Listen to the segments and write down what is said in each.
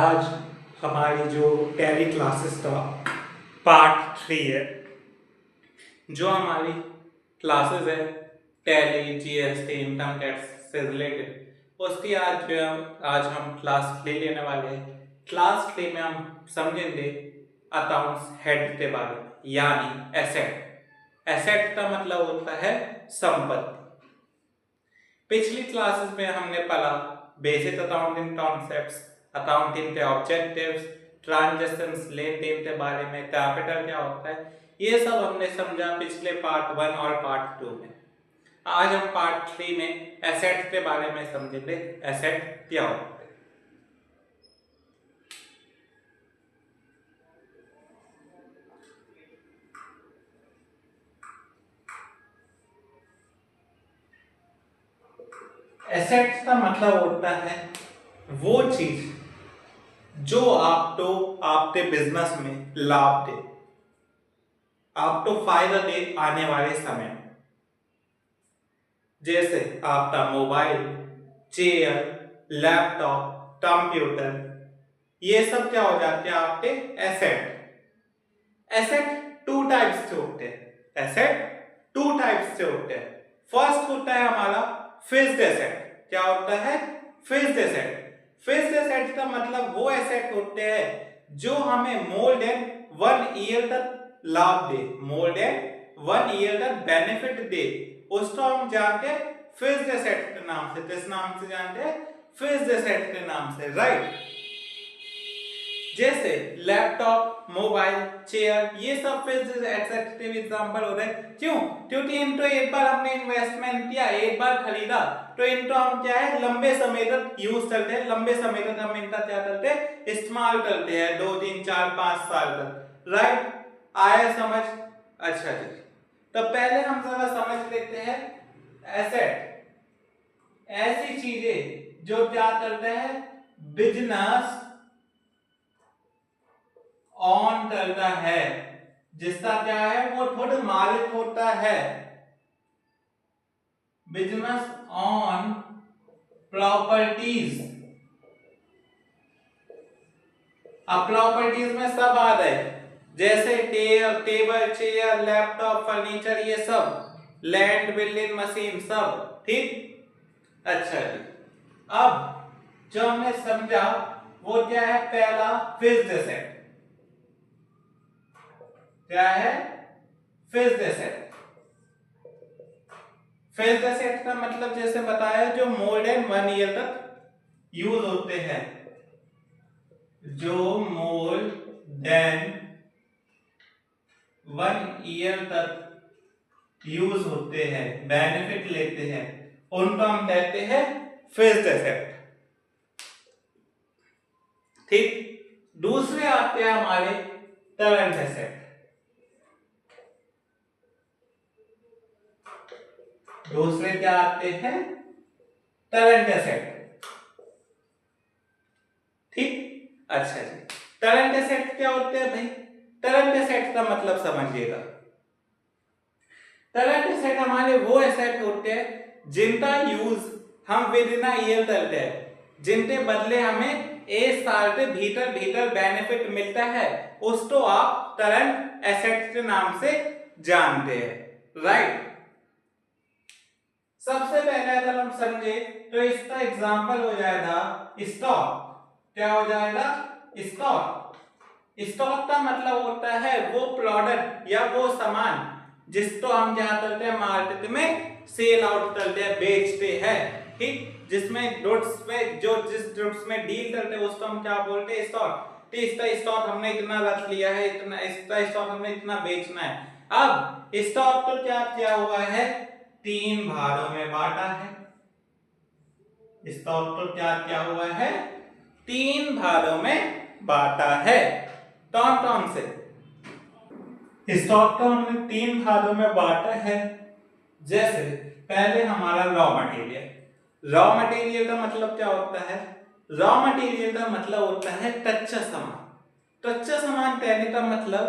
आज हमारी जो टैली क्लासेस का पार्ट 3 है, जो हमारी क्लासेस है टैली जीएसटी इनकम टैक्स से रिलेटेड, उसकी आज हम क्लास 3 लेने वाले हैं। क्लास 3 में हम समझेंगे अकाउंट्स हेड के बारे में, यानी एसेट। एसेट का मतलब होता है संपत्ति। पिछली क्लासेस में हमने पढ़ा बेसिक अकाउंटिंग कॉन्सेप्ट्स, अकाउंटिंग के ऑब्जेक्टिव्स, ट्रांजैक्शंस, लेन देन के बारे में, कैपिटल क्या होता है, ये सब हमने समझा पिछले पार्ट 1 और पार्ट 2 में। आज हम पार्ट 3 में एसेट के बारे में समझेंगे। एसेट क्या होता है? एसेट्स का मतलब होता है वो चीज जो आपको आपके बिजनेस में लाभ दे, आपको फायदा दे आने वाले समय में। जैसे आपका मोबाइल, चेयर, लैपटॉप, कंप्यूटर, ये सब क्या हो जाते हैं आपके एसेट। एसेट टू टाइप्स से होते हैं। एसेट टू टाइप्स से होते हैं। फर्स्ट होता है हमारा फिक्स्ड एसेट। क्या होता है? Fixed asset. फिक्स्ड एसेट का मतलब वो एसेट होते हैं जो हमें मोर देन 1 ईयर तक लाभ दे, मोर देन 1 ईयर तक बेनिफिट दे, उसको हम जानते हैं फिक्स्ड एसेट के नाम से। किस नाम से जानते हैं? फिक्स्ड एसेट के नाम से, राइट। जैसे लैपटॉप, मोबाइल, चेयर, ये सब फिक्स्ड एसेट के एग्जांपल हो रहे हैं। क्यों? क्योंकि इनको एक बार हमने इन्वेस्टमेंट किया, एक बार खरीदा, तो इनको हम क्या है लंबे समय तक यूज करते हैं, लंबे समय तक हम इनका क्या करते हैं, इस्तेमाल करते हैं, 2 3 4 5 साल तक, राइट। आया समझ? अच्छा जी, तो पहले हम जरा समझ लेते हैं एसेट ऐसी चीजें जो क्या करते हैं, बिजनेस ऑन करता है, जिसका क्या है वो खुद मालिक होता है। Business on properties. अब प्रॉपर्टीज में सब आ रहे हैं, जैसे टेबल, चेयर, लैपटॉप, फर्नीचर, ये सब, लैंड, बिल्डिंग, मशीन, सब, ठीक। अच्छा जी, अब जो हमने समझा वो क्या है, पहला फिक्स्ड एसेट। क्या है? Fixed asset. फिक्स्ड एसेट का मतलब जैसे बताया जो मोर देन 1 ईयर तक यूज होते हैं, जो मोर देन 1 ईयर तक यूज होते हैं, बेनिफिट लेते हैं, उनको हम कहते हैं फिक्स्ड एसेट, ठीक। दूसरे आते हैं हमारे करंट एसेट। दूसरे क्या आते हैं? करंट एसेट, ठीक। अच्छा जी, करंट एसेट क्या होते हैं भाई? करंट एसेट का मतलब समझिएगा। करंट एसेट हमारे वो एसेट होते हैं जिनका यूज हम विद इन ईयर करते हैं, जिनके बदले हमें 1 साल के भीतर भीतर बेनिफिट मिलता है, उसको आप करंट एसेट के नाम से जानते हैं, राइट। सबसे पहले अगर हम समझे तो इसका एग्जांपल हो जाएगा स्टॉक। क्या हो जाएगा? स्टॉक। स्टॉक का मतलब होता है वो प्रोडक्ट या वो सामान जिसको हम क्या करते हैं, मार्केट में सेल आउट करते हैं, बेचते हैं, ठीक। जिसमें गुड्स में जो जिस गुड्स में डील करते हैं उसको हम क्या बोलते हैं, स्टॉक। तो इसका स्टॉक हमने इतना रख लिया है, इतना, इसका स्टॉक हमने इतना बेचना है। अब स्टॉक तो क्या किया हुआ है, 3 भागों में बांटा है। स्टॉक तो क्या किया हुआ है, 3 भागों में बांटा है। कौन कौन से स्टॉक को हमने 3 भागों में बांटा है? जैसे पहले हमारा रॉ मटेरियल। रॉ मटेरियल का मतलब क्या होता है? रॉ मटेरियल का मतलब होता है कच्चा सामान। कच्चा सामान कहने का मतलब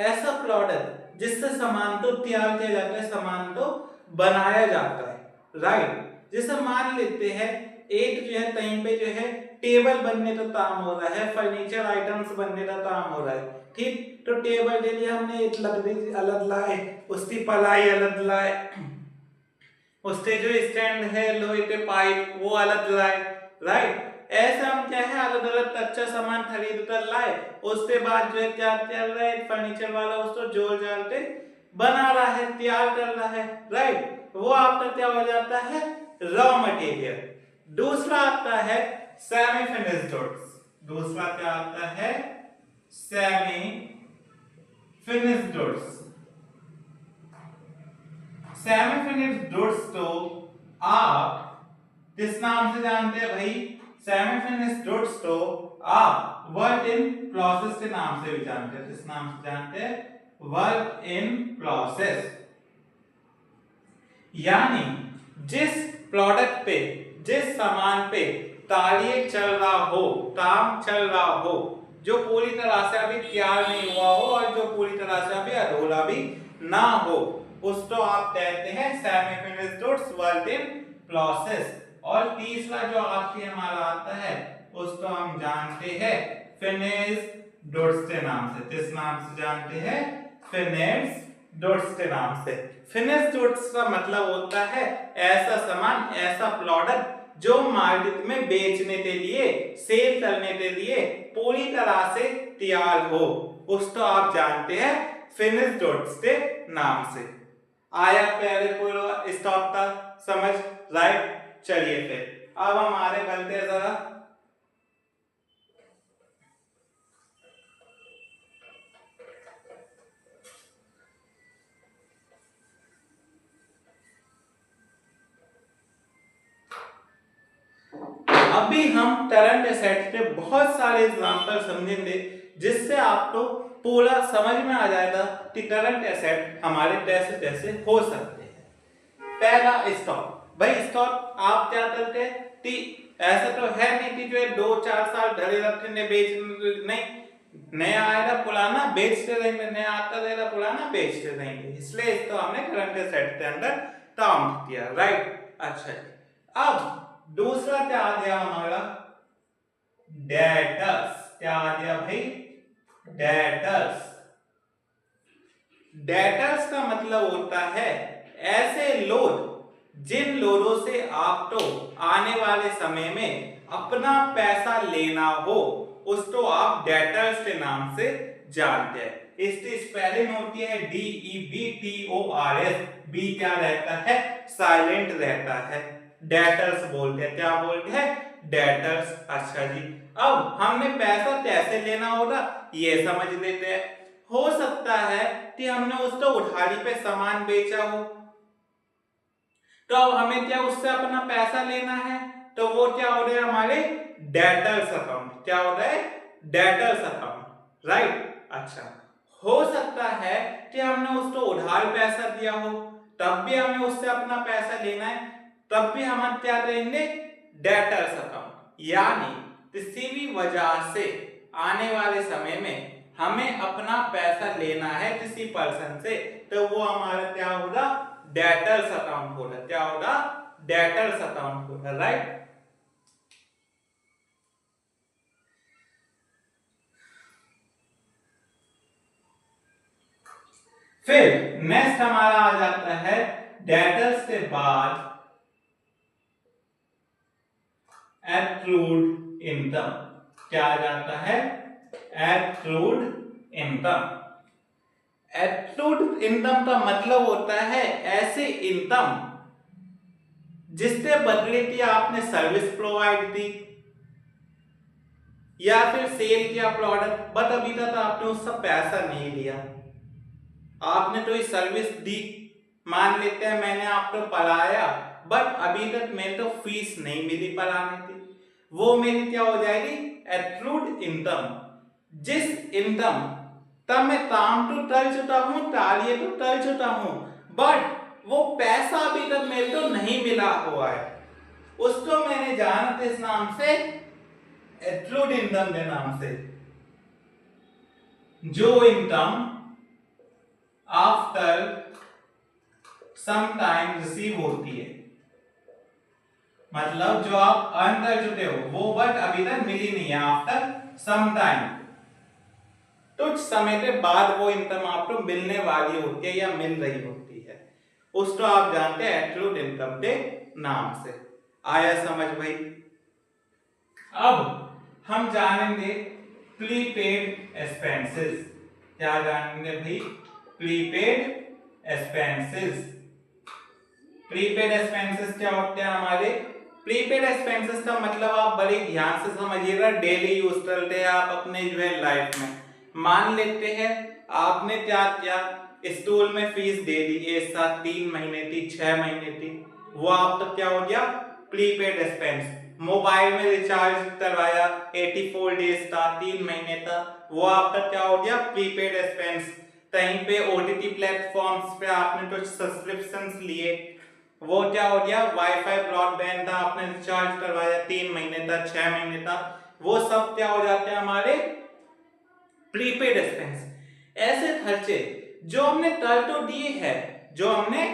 ऐसा प्रोडक्ट जिससे सामान तो तैयार किया जाता है, सामान तो बनाया जाता है, राइट। जैसे मान लेते हैं एट जो है तहीं पे जो है टेबल बनने का काम हो रहा है, फर्नीचर आइटम्स बनने का काम हो रहा है। ठीक, तो टेबल के लिए हमने एक लकड़ी अलग लाए, उसकी पलाई अलग लाए, उसके जो स्टैंड है लोहे के पाइप वो अलग लाए, राइट। ऐसा हम क्या है अलग अलग कच्चा सामान खरीद कर लाए, उसके बाद जो है क्या चल रहा है फर्नीचर वाला उसको जोड़ जाड़ के बना रहा है, तैयार कर रहा है, राइट। वो आपका क्या हो जाता है रॉ मटेरियल। दूसरा आता है सेमी फिनिश्ड गुड्स। दूसरा क्या आता है semi finished goods. Semi finished goods तो आप किस नाम से जानते हैं भाई, सेमी फिनिश्ड गुड्स तो आप वर्क इन प्रोसेस के नाम से भी जानते हैं। किस नाम से जानते हैं, वर्क इन प्रोसेस। यानी जिस प्रोडक्ट पे, जिस सामान पे कार्य चल रहा हो, काम चल रहा हो, जो पूरी तरह से अभी तैयार नहीं हुआ हो और जो पूरी तरह से अभी अधूरा भी ना हो, उसको आप कहते हैं semi finished goods work in process. और तीसरा जो आपके हमारा आता है उसको हम जानते हैं फिनिश्ड गुड्स के नाम से। किस नाम से जानते हैं, फिनिश्ड गुड्स के नाम से। फिनिश्ड गुड्स का मतलब होता है ऐसा सामान, ऐसा प्रोडक्ट जो मार्केट में बेचने के लिए, सेल करने के लिए पूरी तरह से तैयार हो, उसको आप जानते हैं फिनिश्ड गुड्स के नाम से। आया पहले पूरा स्टॉप का समझ, राइट। चलिए फिर अब हमारे बनते हैं जरा अभी हम करंट असेट्स के बहुत सारे एग्जांपल समझेंगे जिससे आपको पूरा समझ में आ जाएगा कि करंट एसेट हमारे कैसे कैसे हो सकते हैं। पहला स्टॉक। भाई स्टॉक आप क्या करते हैं कि ऐसा तो है नहीं कि जो है 2-4 साल धरे रखेंगे बेच नहीं, नया आएगा पुराना बेचते रहेंगे, नया आता रहेगा पुराना बेचते रहेंगे, इसलिए इसको हमने करंट एसेट के अंदर काउंट किया, राइट। अच्छा अब दूसरा क्या आ गया हमारा डेटर्स। क्या आ गया भाई, डेटर्स। डेटर्स का मतलब होता है ऐसे लोग जिन लोगों से आपको आने वाले समय में अपना पैसा लेना हो, उसको आप डेटर्स के नाम से जानते हैं। इसकी स्पेलिंग होती है DEBTORS। बी क्या रहता है, साइलेंट रहता है। डेटर्स बोलते हैं, क्या बोलते हैं, डेटर्स। अच्छा जी, अब हमने पैसा कैसे लेना होगा ये समझ लेते हैं। हो सकता है कि हमने उसको उधारी पे सामान बेचा हो, तो अब हमें क्या उससे अपना पैसा लेना है, तो वो क्या हो रहा है हमारे डेटर्स अकाउंट। क्या हो रहा है, डेटर्स अकाउंट, राइट। अच्छा, हो सकता है कि हमने उसको उधार पैसा दिया हो, तब भी हमें उससे अपना पैसा लेना है, तब भी हम क्या करेंगे, डेटर्स अकाउंट। यानी किसी भी वजह से आने वाले समय में हमें अपना पैसा लेना है किसी पर्सन से, तो वो हमारा क्या होगा, डेटर्स अकाउंट होगा। क्या होगा, डेटर्स अकाउंट होगा, राइट। फिर नेक्स्ट हमारा आ जाता है डेटर्स के बाद एक्रूड इनकम। क्या आ जाता है, एक्रूड इनकम। एक्रूड इनकम का मतलब होता है ऐसे इनकम जिसके बदले की आपने सर्विस प्रोवाइड की या फिर सेल किया प्रोडक्ट, बट अभी तक आपने उसका पैसा नहीं लिया। आपने तो इस सर्विस दी, मान लेते हैं मैंने आपको पढ़ाया, बट अभी तक मेरे तो फीस नहीं मिली पढ़ाने की, वो मेरी क्या हो जाएगी, एक्रूड इनकम। जिस इनकम तब मैं काम तो कर चुका हूं, कार्य तो कर चुका हूं, बट वो पैसा अभी तक मेरे को नहीं मिला हुआ है, उसको मैंने जाना इस नाम से एक्रूड इनकम के नाम से। जो income after some time receive होती है, मतलब जो आप अर्न कर चुके हो वो बट अभी तक मिली नहीं है, आफ्टर सम टाइम, कुछ समय के बाद वो इनकम आपको मिलने वाली होती है या मिल रही होती है, उसको आप जानते हैं एक्रूड इनकम के नाम से। आया समझ भाई? अब हम जानेंगे प्रीपेड एक्सपेंसेस। क्या जानेंगे भाई? Prepaid expenses. प्रीपेड एक्सपेंसेस क्या होते हैं हमारे? प्रीपेड एक्सपेंसेस का मतलब आप बड़े ध्यान से समझिएगा, डेली यूज करते हैं आप अपने जो है लाइफ में। मान लेते हैं आपने क्या किया, स्कूल में फीस दे दी, एक साथ 3 महीने थी, 6 महीने थी, वो आपका क्या हो गया? Prepaid expense. मोबाइल में रिचार्ज करवाया 84 डेज का, 3 महीने का, वो आपका क्या हो गया? Prepaid expense. कहीं पे ओटीटी प्लेटफॉर्म्स पे आपने कुछ सब्सक्रिप्शंस लिए, वो क्या हो गया? वाईफाई ब्रॉडबैंड का आपने रिचार्ज करवाया 3 महीने तक, 6 महीने तक, वो सब क्या हो जाते हैं हमारे? Prepaid expense. ऐसे खर्चे जो हमने कर तो दिए हैं, जो हमने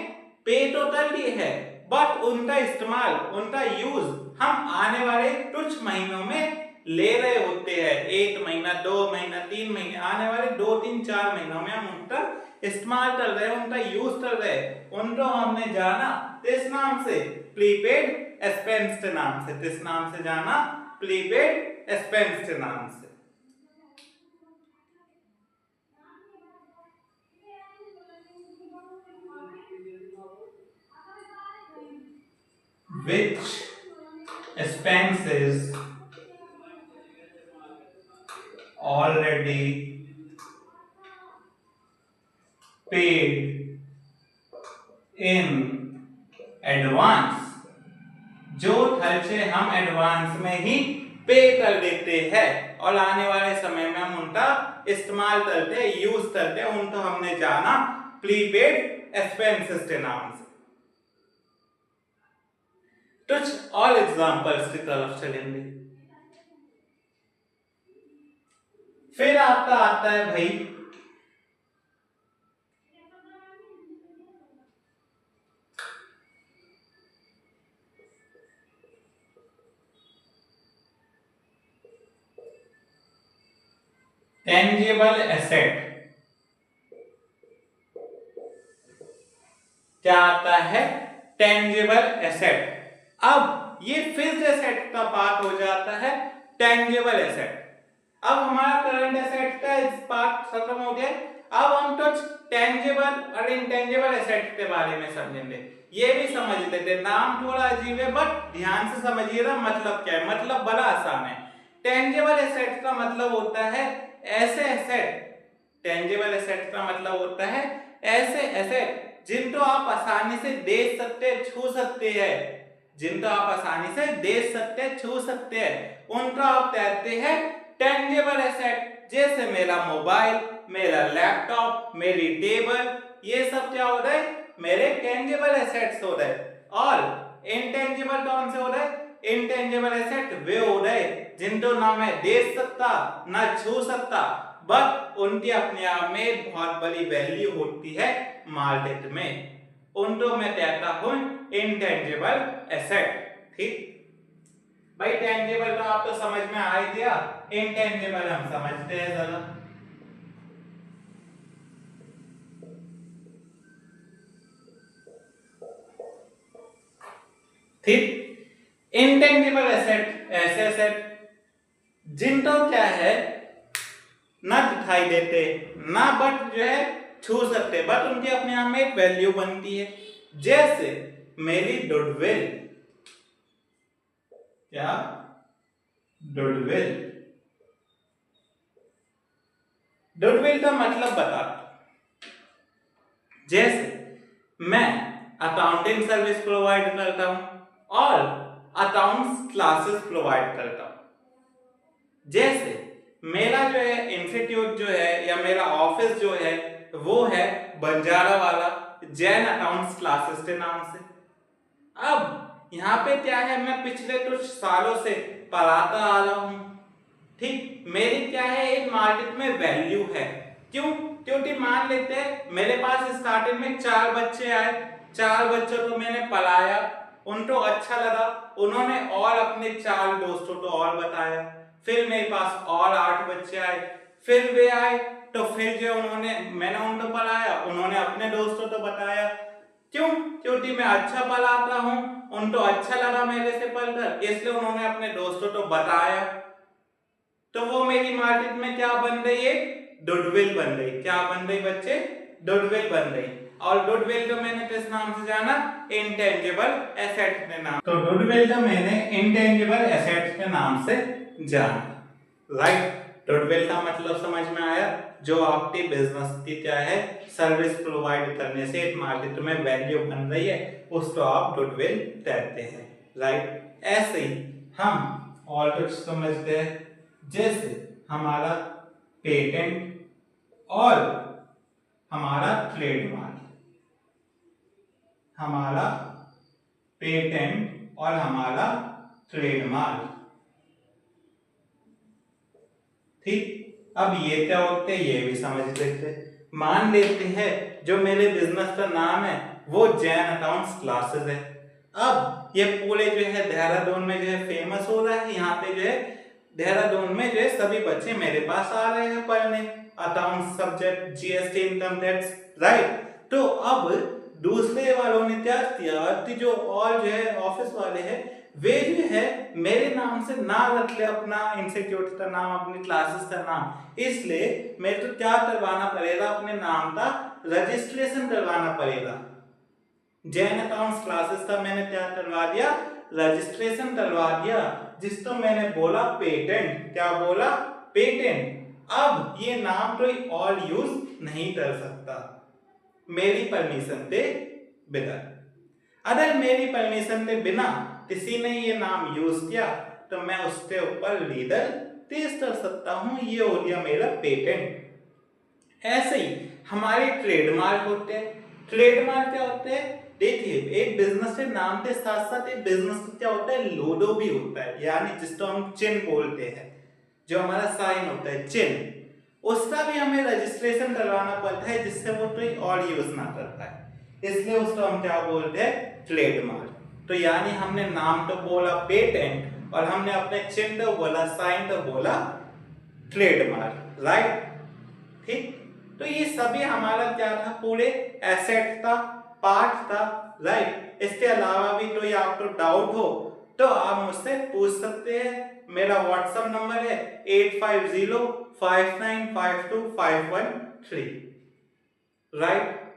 पे तो कर दिए हैं, बट उनका इस्तेमाल, उनका यूज हम आने वाले कुछ महीनों में ले रहे होते हैं। 1 महीना, 2 महीना, 3 महीने, आने वाले 2, 3, 4 महीनों में हम उनका इस्तेमाल कर रहे हैं, उनका यूज कर रहे हैं, उनको हमने जाना किस नाम से? प्रीपेड एक्सपेंस के नाम से। किस नाम से जाना? प्रीपेड एक्सपेंस के नाम से। Which expenses already paid in advance, जो खर्चे हम एडवांस में ही पे कर देते हैं और आने वाले समय में हम उनका इस्तेमाल करते हैं, यूज करते हैं, उनको हमने जाना प्रीपेड एक्सपेंसेस के नाम से। कुछ और एग्जांपल्स की तरफ चलेंगे। फिर आपका आता है भाई टेंजिबल एसेट। क्या आता है? Tangible asset. अब ये फिक्स्ड एसेट का बात हो जाता है टेंजिबल एसेट। अब हमारा करंट एसेट का इस पार्ट खत्म हो गया, अब हम कुछ टेंजिबल और इंटेंजिबल एसेट के बारे में समझेंगे। ये भी समझ लेते, नाम थोड़ा अजीब है बट ध्यान से समझिएगा मतलब क्या है। मतलब बड़ा आसान है। टेंजिबल एसेट का मतलब होता है ऐसे एसेट, टेंजिबल एसेट का मतलब होता है ऐसे एसेट जिनको आप आसानी से देख सकते, छू सकते हैं, जिनको आप आसानी से देख सकते, छू सकते हैं, उनको आप कहते हैं टेंजिबल एसेट। जैसे मेरा मोबाइल, मेरा लैपटॉप, मेरी टेबल, ये सब क्या हो रहा है? मेरे टेंजिबल एसेट्स हो रहे। और इनटेंजिबल कौन से हो रहे? इनटेंजिबल एसेट वे हो रहे जिनको ना मैं देख सकता, ना छू सकता, बट उनकी अपने आप में बहुत बड़ी वैल्यू होती है मार्केट में, उनको मैं कहता हूं इनटेंजिबल एसेट। ठीक भाई, टेंजिबल तो आपको समझ में आ ही गया, इनटेंजिबल हम समझते हैं जरा। ठीक, इनटेंजिबल एसेट ऐसे एसेट जिनको क्या है ना दिखाई देते, ना बट जो है छू सकते, बट उनकी अपने आप में एक वैल्यू बनती है। जैसे मेरी गुडविल, क्या? गुडविल। गुडविल का मतलब बता, जैसे मैं अकाउंटिंग सर्विस प्रोवाइड करता हूं और अकाउंट्स क्लासेस प्रोवाइड करता हूं। जैसे मेरा जो है इंस्टीट्यूट जो है या मेरा ऑफिस जो है वो है बंजारा वाला जैन अकाउंट्स क्लासेस के नाम से। अब यहाँ पे क्या है, मैं पिछले कुछ सालों से पढ़ाता आ रहा हूँ। ठीक, मेरी क्या है, एक मार्केट में वैल्यू है। क्यों? क्योंकि मान लेते हैं मेरे पास स्टार्टिंग में 4 बच्चे आए, 4 बच्चों को मैंने पढ़ाया, उनको अच्छा लगा, उन्होंने और अपने 4 दोस्तों को और बताया, फिर मेरे पास और 8 बच्चे आए, फिर वे आए तो फिर जो मैंने उनको पढ़ाया, उन्होंने अपने दोस्तों को बताया। क्यों? क्योंकि मैं अच्छा पढ़ाता हूं, उनको अच्छा लगा मेरे से पढ़कर, इसलिए उन्होंने अपने दोस्तों को बताया। तो वो मेरी मार्केट में क्या बन रही है? गुडविल बन रही। क्या बन रही बच्चे? गुडविल बन रही। और गुडविल को मैंने किस नाम से जाना? इंटेंजिबल एसेट के नाम। तो गुडविल को मैंने इंटेंजिबल एसेट के नाम से जाना। राइट? गुडविल का मतलब समझ में आया? जो आपकी बिजनेस की क्या है, सर्विस प्रोवाइड करने से एक मार्केट में वैल्यू बन रही है, उसको आप गुडविल कहते हैं। राइट? ऐसे ही हम और कुछ समझते हैं, जैसे हमारा पेटेंट और हमारा ट्रेडमार्क। हमारा पेटेंट और हमारा ट्रेडमार्क, ठीक। अब ये क्या होते हैं, ये भी समझ लेते हैं। मान लेते हैं जो मेरे बिजनेस का नाम है वो जैन अकाउंट्स क्लासेस है। अब ये पूरे जो है देहरादून में जो है फेमस हो रहा है। यहाँ पे जो है देहरादून में जो है सभी बच्चे मेरे पास आ रहे हैं पढ़ने, accounts subject, GST, income tax. Right? तो अब दूसरे वालों ने क्या किया कि जो और जो है ऑफिस वाले हैं, वे जो है मेरे नाम से ना रख ले अपना इंस्टीट्यूट का नाम, अपनी क्लासेस का नाम। इसलिए मेरे को क्या करवाना पड़ेगा? अपने नाम का रजिस्ट्रेशन करवाना पड़ेगा। जैन अकाउंट्स क्लासेस का मैंने क्या करवा दिया? रजिस्ट्रेशन करवा दिया, जिसको मैंने बोला पेटेंट। क्या बोला? पेटेंट। अब ये नाम कोई और यूज नहीं कर सकता मेरी परमिशन के बिना। अगर मेरी परमिशन के बिना किसी ने ये नाम यूज किया तो मैं उसके ऊपर लीगल केस कर सकता हूं। ये हो गया मेरा पेटेंट। ऐसे ही हमारे ट्रेडमार्क होते हैं। ट्रेडमार्क क्या होते हैं? देखिए, एक बिजनेस के नाम के साथ साथ एक बिजनेस का क्या होता है? लोगो भी होता है, यानी जिसको हम चिन्ह बोलते हैं, जो हमारा साइन होता है, चिन्ह, उसका भी हमें रजिस्ट्रेशन करवाना पड़ता है, जिससे वो कोई और यूज ना कर पाए। इसलिए उसको हम क्या बोलते हैं? ट्रेडमार्क। तो यानी हमने नाम तो बोला पेटेंट और हमने अपने चिन्ह तो बोला, साइन तो बोला ट्रेडमार्क। राइट? ठीक। तो ये सभी हमारा क्या था? पूरे एसेट का पार्ट था। राइट? इसके अलावा भी कोई आपको डाउट हो तो आप मुझसे पूछ सकते हैं। मेरा व्हाट्सएप नंबर है 8505952513। राइट?